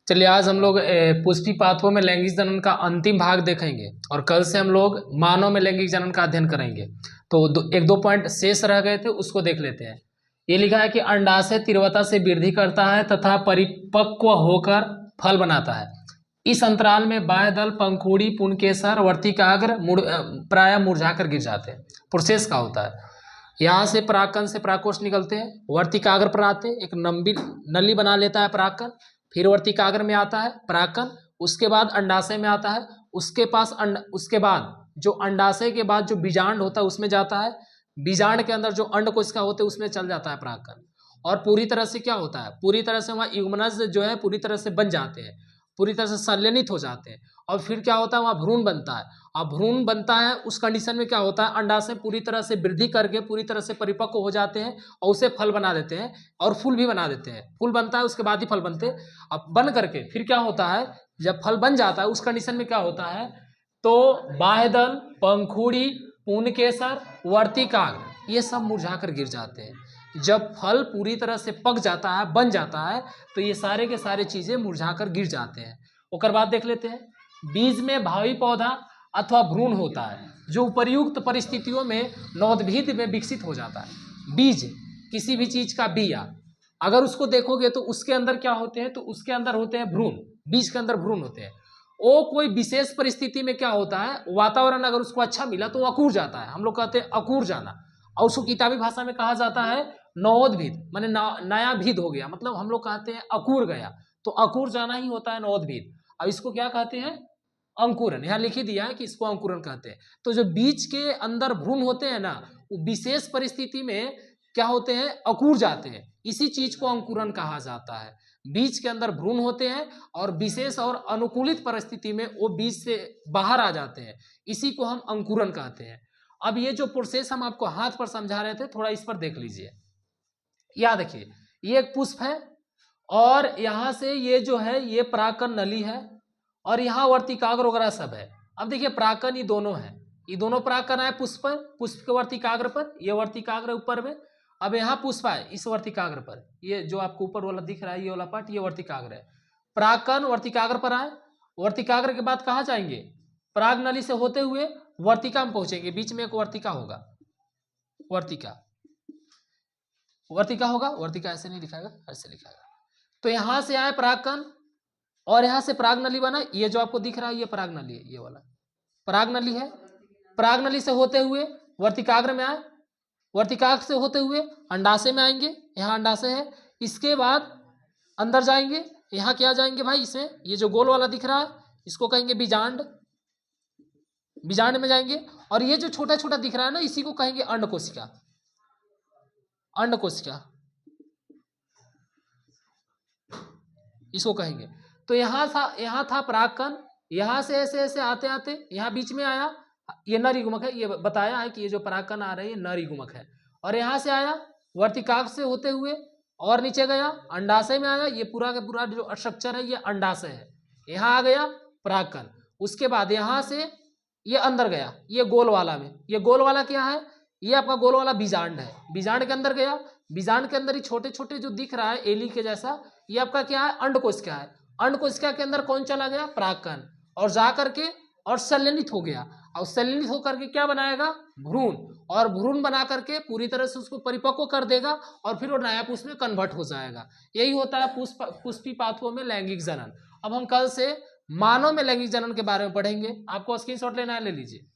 चलिए आज हम लोग पुष्पी पाथवों में लैंगिक जनन का अंतिम भाग देखेंगे और कल से हम लोग मानव में लैंगिक जनन का अध्ययन करेंगे। तो एक दो पॉइंट शेष रह गए थे, उसको देख लेते हैं। ये लिखा है कि अंडाशय तीव्रता से वृद्धि करता है तथा परिपक्व होकर फल बनाता है। इस अंतराल में बाह्य दल, पंखुड़ी, पुंकेसर, वर्तिकाग्र प्राय मुरझाकर गिर जाते हैं। प्रोसेस का होता है, यहाँ से परागकण से परागकोष निकलते हैं, वर्तिकाग्र पर आते हैं, एक लंबी नली बना लेता है परागकण, फिर वर्तिकाग्र में आता है परागकण, उसके बाद अंडाशय में आता है, उसके बाद जो अंडाशय के बाद जो बीजांड होता है उसमें जाता है, बीजांड के अंदर जो अंड कोशिका होते हैं उसमें चल जाता है परागकण, और पूरी तरह से क्या होता है, पूरी तरह से वहाँ युग्मनज जो है पूरी तरह से बन जाते हैं, पूरी तरह से संलयनित हो जाते हैं, और फिर क्या होता है वहाँ भ्रूण बनता है। अब भ्रूण बनता है उस कंडीशन में क्या होता है, अंडाशय पूरी तरह से वृद्धि करके पूरी तरह से परिपक्व हो जाते हैं और उसे फल बना देते हैं और फूल भी बना देते हैं। फूल बनता है उसके बाद ही फल बनते हैं। अब बन करके फिर क्या होता है, जब फल बन जाता है उस कंडीशन में क्या होता है, तो बाह्य दल, पंखुड़ी, पुंकेसर, वर्तिकाग्र ये सब मुरझा कर गिर जाते हैं। जब फल पूरी तरह से पक जाता है, बन जाता है, तो ये सारे के सारे चीजें मुरझा कर गिर जाते हैं। उसके बाद देख लेते हैं, बीज में भावी पौधा अथवा भ्रूण होता है जो उपर्युक्त परिस्थितियों में नवोद्भिद में विकसित हो जाता है। बीज किसी भी चीज का बिया अगर उसको देखोगे तो उसके अंदर क्या होते हैं, तो उसके अंदर होते हैं भ्रूण, बीज के अंदर भ्रूण होते हैं। वो कोई विशेष परिस्थिति में क्या होता है, वातावरण अगर उसको अच्छा मिला तो वो अकूर जाता है, हम लोग कहते हैं अकूर जाना, और उसको किताबी भाषा में कहा जाता है नवोद्भिद, माने नया भिद हो गया, मतलब हम लोग कहते हैं अकूर गया, तो अकूर जाना ही होता है नवोद्भिद। अब इसको क्या कहते हैं, अंकुरन, यहाँ लिख ही दिया है कि इसको अंकुरन कहते हैं। तो जो बीज के अंदर भ्रूण होते हैं ना, वो विशेष परिस्थिति में क्या होते हैं, अकूर जाते हैं, इसी चीज को अंकुरन कहा जाता है। बीज के अंदर भ्रूण होते हैं और विशेष और अनुकूलित परिस्थिति में वो बीज से बाहर आ जाते हैं, इसी को हम अंकुरन कहते हैं। अब ये जो प्रोसेस हम आपको हाथ पर समझा रहे थे, थोड़ा इस पर देख लीजिए। याद रखिए, ये एक पुष्प है और यहां से ये जो है ये परागकण नली है और यहाँ वर्तिकाग्र वगैरह सब है। अब देखिए परागकण ये दोनों है, ये दोनों परागकण आए पुष्प पर, पुष्प के वर्तिकाग्र पर, ये वर्तिकाग्र ऊपर में। अब यहाँ पुष्प है इस वर्तिकाग्र पर, ये जो आपको ऊपर वाला दिख रहा है ये वाला पार्ट, ये वर्तिकाग्र है। परागकण वर्तिकाग्र पर आए, वर्तिकाग्र के बाद कहाँ जाएंगे, पराग नली से होते हुए वर्तिका में पहुंचेंगे, बीच में एक वर्तिका होगा, वर्तिका, वर्तिका होगा, वर्तिका ऐसे नहीं लिखाएगा, ऐसे लिखाएगा। तो यहां से आए परागकण और यहां से पराग नली बना, ये जो आपको दिख रहा है ये पराग नली है, ये वाला पराग नली है। पराग नली से होते हुए वर्तिकाग्र में आए, वर्तिकाग्र से होते हुए अंडाशय में आएंगे, यहाँ अंडाशय है। इसके बाद अंदर जाएंगे, यहाँ क्या जाएंगे भाई, इसमें ये जो गोल वाला दिख रहा है इसको कहेंगे बीजांड, बीजांड में जाएंगे। और ये जो छोटा छोटा दिख रहा है ना, इसी को कहेंगे अंड कोशिका, अंड कोशिका इसको कहेंगे। तो यहाँ था परागकण, यहाँ से ऐसे ऐसे आते आते यहाँ बीच में आया, ये नर युग्मक है, ये बताया है कि ये जो परागकण आ रहे हैं ये नर युग्मक है। और यहाँ से आया वर्तिकाग्र से होते हुए और नीचे गया अंडाशय में आया, ये पूरा का पूरा जो स्ट्रक्चर है ये अंडाशय है। यहाँ आ गया परागकण, उसके बाद यहाँ से ये अंदर गया, ये गोल वाला में, ये गोल वाला क्या है, ये आपका गोल वाला बीजांड है, बीजांड के अंदर गया। बीजांड के अंदर ही छोटे छोटे जो दिख रहा है एली के जैसा, ये आपका क्या है, अंड कोशिका है। अंड कोशिका के अंदर कौन चला गया, परागकण, और जा करके और संलयनित हो गया, और संलयनित होकर के क्या बनाएगा, भ्रूण, और भ्रूण बना करके पूरी तरह से उसको परिपक्व कर देगा और फिर वो नया पुष्प में कन्वर्ट हो जाएगा। यही होता है पुष्पी पाथवों में लैंगिक जनन। अब हम कल से मानव में लैंगिक जनन के बारे में पढ़ेंगे, आपको स्क्रीनशॉट लेना है ले लीजिए।